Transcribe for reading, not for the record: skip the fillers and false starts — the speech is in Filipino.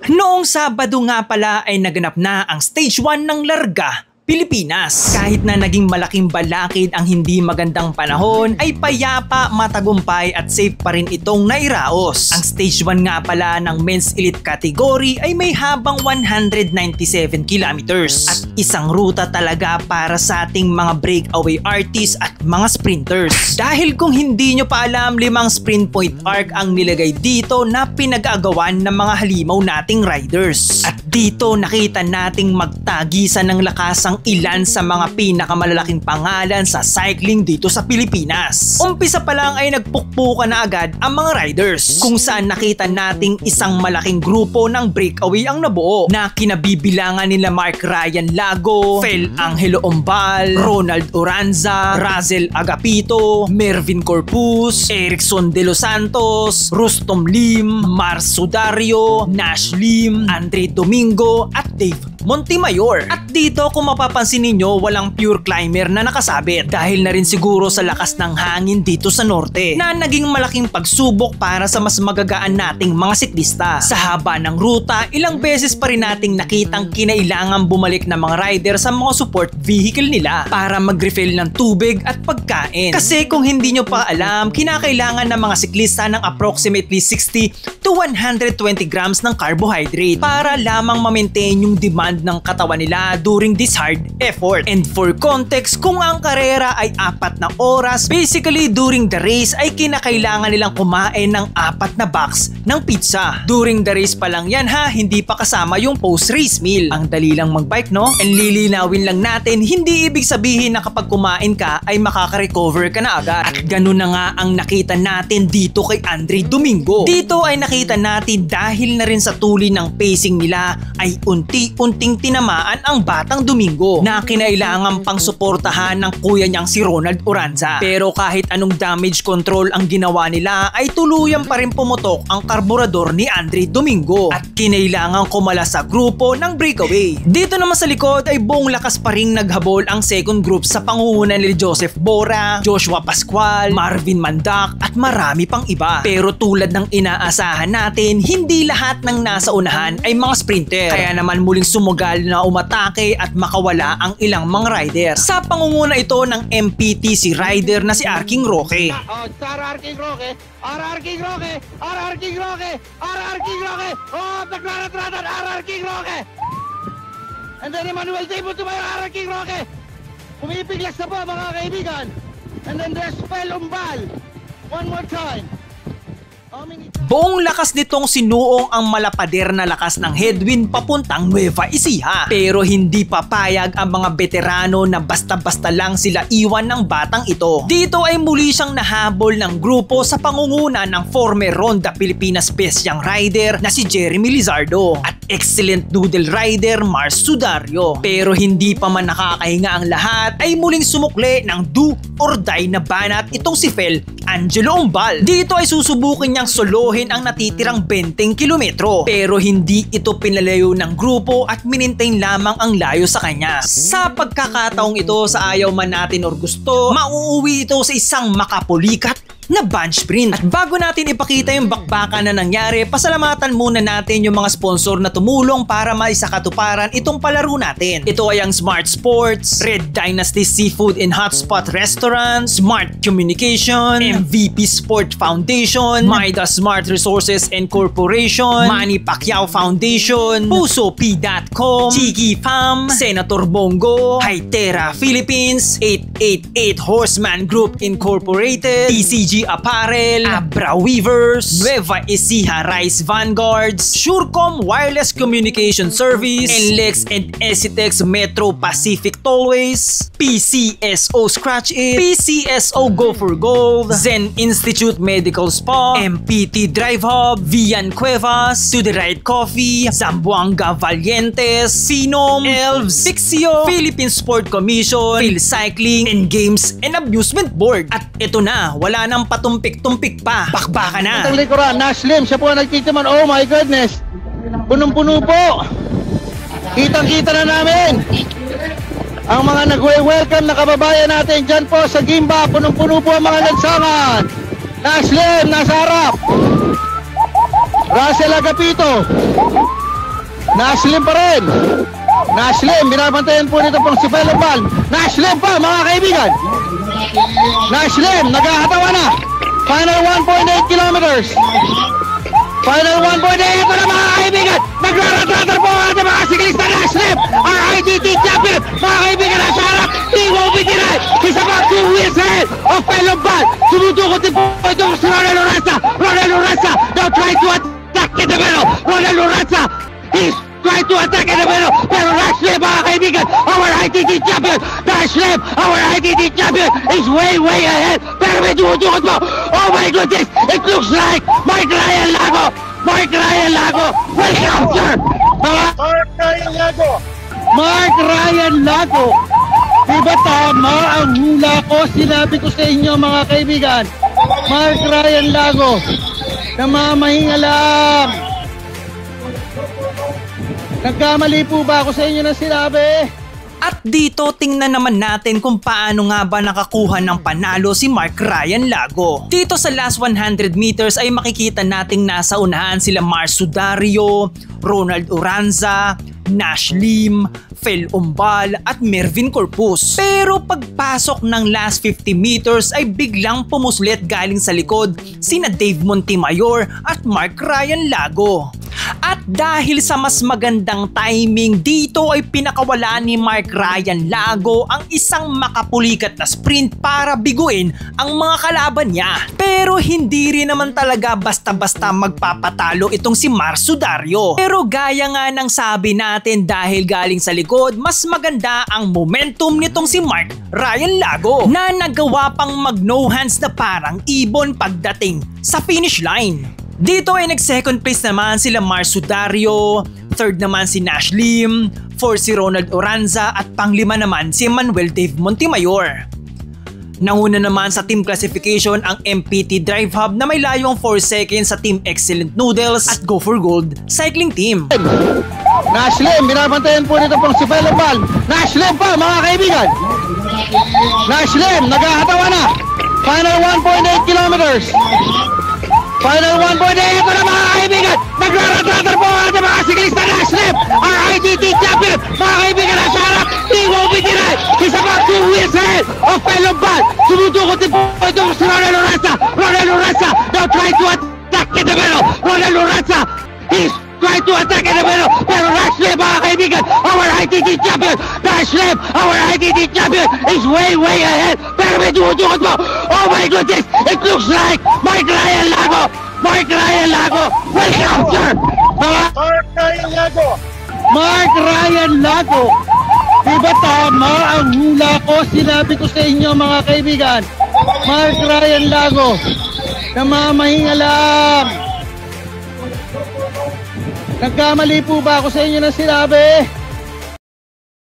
Noong Sabado nga pala ay naganap na ang Stage 1 ng Larga, Pilipinas. Kahit na naging malaking balakid ang hindi magandang panahon, ay payapa, matagumpay at safe pa rin itong nairaos. Ang Stage 1 nga pala ng Men's Elite Category ay may habang 197 kilometers at isang ruta talaga para sa ating mga breakaway artists at mga sprinters. Dahil kung hindi nyo pa alam, 5 sprint point arc ang nilagay dito na pinag-aagawan ng mga halimaw nating riders. At dito nakita nating magtagisan ng lakas ang ilan sa mga pinakamalalaking pangalan sa cycling dito sa Pilipinas. Umpisa pa lang ay nagpukpukan na agad ang mga riders, kung saan nakita nating isang malaking grupo ng breakaway ang nabuo na kinabibilangan nila Mark Ryan Lago, Fel Angelo Ombal, Ronald Oranza, Razel Agapito, Mervin Corpus, Erickson De Los Santos, Rustom Lim, Mars Sudario, Nash Lim, Andre Domingo at Dave Montemayor. At dito kung mapapansin ninyo, walang pure climber na nakasabit dahil na rin siguro sa lakas ng hangin dito sa norte na naging malaking pagsubok para sa mas magagaan nating mga siklista. Sa haba ng ruta, ilang beses pa rin nating nakitang kinailangan bumalik ng mga rider sa mga support vehicle nila para mag-refill ng tubig at pagkain. Kasi kung hindi nyo pa alam, kinakailangan ng mga siklista ng approximately 60 to 120 grams ng carbohydrate para lamang ma-maintain yung demand ng katawan nila during this hard effort. And for context, kung ang karera ay 4 na oras, basically during the race ay kinakailangan nilang kumain ng 4 na box ng pizza. During the race pa lang yan ha, hindi pa kasama yung post-race meal. Ang dali lang mag-bike, no? And lilinawin lang natin, hindi ibig sabihin na kapag kumain ka ay makaka-recover ka na agad. At ganun na nga ang nakita natin dito kay Andre Domingo. Dito ay nakita natin dahil na rin sa tuloy ng pacing nila ay unti-unting tinamaan ang batang Domingo na kinailangan pang suportahan ng kuya niyang si Ronald Oranza. Pero kahit anong damage control ang ginawa nila ay tuluyan pa rin pumutok ang karburador ni Andre Domingo at kinailangan kumala sa grupo ng breakaway. Dito naman sa likod ay buong lakas pa rin naghabol ang second group sa pangunguna ni Joseph Bora, Joshua Pascual, Marvin Mandak at marami pang iba. Pero tulad ng inaasahan natin, hindi lahat ng nasa unahan ay mga sprinter. Kaya naman muling sumugal na umatake at makawala ang ilang mga rider. Sa pangunguna ito ng MPTC rider na si Arking Roque. RR King Roque, RR King Roque, RR King Roque, RR King Roque, naglalat-lalat RR King Roque. And then Emmanuel Debo to my RR King Roque. Pumipiglas na po mga kaibigan. And then there's Fel Umbal. One more time. Buong lakas nitong sinuong ang malapader na lakas ng headwind papuntang Nueva Ecija. Pero hindi papayag ang mga veterano na basta-basta lang sila iwan ng batang ito. Dito ay muli siyang nahabol ng grupo sa pangunguna ng former Ronda Pilipinas Best Young Rider na si Jeremy Lizardo at excellent noodle rider Mars Sudario. Pero hindi pa man nakakahinga ang lahat ay muling sumukli ng do or die na banat itong si Fel Angelo Umbal. Dito ay susubukin niyang solohin ang natitirang 20 kilometro pero hindi ito pinalayo ng grupo at minintain lamang ang layo sa kanya. Sa pagkakataong ito, sa ayaw man natin or gusto, mauuwi ito sa isang makapulikat na bunch sprint. At bago natin ipakita yung bakbakan na nangyari, pasalamatan muna natin yung mga sponsor na tumulong para maisakatuparan itong palaro natin. Ito ay ang Smart Sports, Red Dynasty Seafood and Hotspot Restaurant, Smart Communication, MVP Sport Foundation, Maida Smart Resources and Corporation, Manny Pacquiao Foundation, PusoP.com, Chiki Fam, Senator Bongo, Hytera Philippines, 888 Horseman Group Incorporated, TCG Apparel, Abra Weavers, Nueva Ecija Rice Vanguards, Surecom Wireless Communication Service, NLEX and Esitex Metro Pacific Tollways, PCSO Scratch It, PCSO Go for Gold, Zen Institute Medical Spa, MPT Drive Hub, Vian Cuevas, To The Right Coffee, Zamboanga Valientes, Sinom, Elves, Pixio, Philippine Sport Commission, Phil Cycling and Games and Amusement Board. At ito na, wala nang patumpik-tumpik pa. Bakbaka na. Ang likuran, Nash Lim, siya po ang nagtitiman. Oh my goodness. Punong-puno po. Kitang-kita na namin. Ang mga nag-welcome na kababayan natin dyan po sa Gimba. Punong-puno po ang mga nagsangan. Nash Lim, nasa harap. Russell Agapito. Nashlim pa rin. Nashlim, binabantayan po nito pong si Pelobal. Nashlim pa mga kaibigan. Nashlim, nagkakatawa na. Final 1.8 kilometers. Final 1.8, ito na mga kaibigan. Naglaratratar po ang ating mga siklista. Nashlim, our ITT champion. Mga kaibigan, nasa harap. He won't be denied. He's about 2 wheels ahead of Pelobal. Sumudukot din po ito si Ronel Lorenza. Ronel Lorenza now trying to attack in the middle. Ronel Lorenza, he's trying to attack in the middle. Pero Nashlim, mga kaibigan, our ITT champion. Nashlim, our ITT champion is way ahead. Pero may dumudukot mo. Oh my goodness, it looks like Mark Ryan Lago. Mark Ryan Lago, welcome sir. Mark Ryan Lago. Mark Ryan Lago. Diba tama ang hula ko? Sinabi ko sa inyo mga kaibigan. Mark Ryan Lago. Namamahinga lang. Nagkamali po ba ako sa inyo na sinabi? At dito tingnan naman natin kung paano nga ba nakakuha ng panalo si Mark Ryan Lago. Dito sa last 100 meters ay makikita nating nasa unahan sila Mars Sudario, Ronald Oranza, Nashlim, Fel Umbal at Mervin Corpus. Pero pagpasok ng last 50 meters ay biglang pumuslit galing sa likod sina Dave Montemayor at Mark Ryan Lago. At dahil sa mas magandang timing, dito ay pinakawala ni Mark Ryan Lago ang isang makapulikat na sprint para biguin ang mga kalaban niya. Pero hindi rin naman talaga basta-basta magpapatalo itong si Mars Sudario. Pero gaya nga ng sabi natin, dahil galing sa likod, mas maganda ang momentum nitong si Mark Ryan Lago na nagawa pang mag-no hands na parang ibon pagdating sa finish line. Dito ay nag-second place naman sila Mars Sudario, third naman si Nashlim, fourth si Ronald Oranza at panglima naman si Manuel Dave Montemayor. Nanguna naman sa team classification ang MPT Drive Hub na may layong 4 seconds sa Team Excellent Noodles at Go for Gold Cycling Team. Nashlim, binabantayan po nito pong si Pelobal. Nashlim pa mga kaibigan. Nashlim, nagkakatawa na. Final 1.8 kilometers. Final 1.8, ito na mga kaibigan. Naglaratratar po ang ating mga siklista. Nashlim, our ITT champion. Mga kaibigan, nasa harap. He won't be denied. He's about 2 wheels ahead of Pelobal. Sumudukot din po ito si Ronel Lorenza. Ronel Lorenza now trying to attack in the middle. Ronel Lorenza, he's trying to attack in the middle. Pero Nashlim, mga kaibigan, our ITT champion. Nashlim, our ITT champion is way ahead. Pero may dumudukot mo. Oh my goodness, it looks like Mark Ryan Lago. Mark Ryan Lago, welcome sir. Mark Ryan Lago. Mark Ryan Lago. Diba tama ang hula ko? Sinabi ko sa inyo mga kaibigan. Mark Ryan Lago. Namamahinga lang. Nagkamali po ba ako sa inyo na sinabi?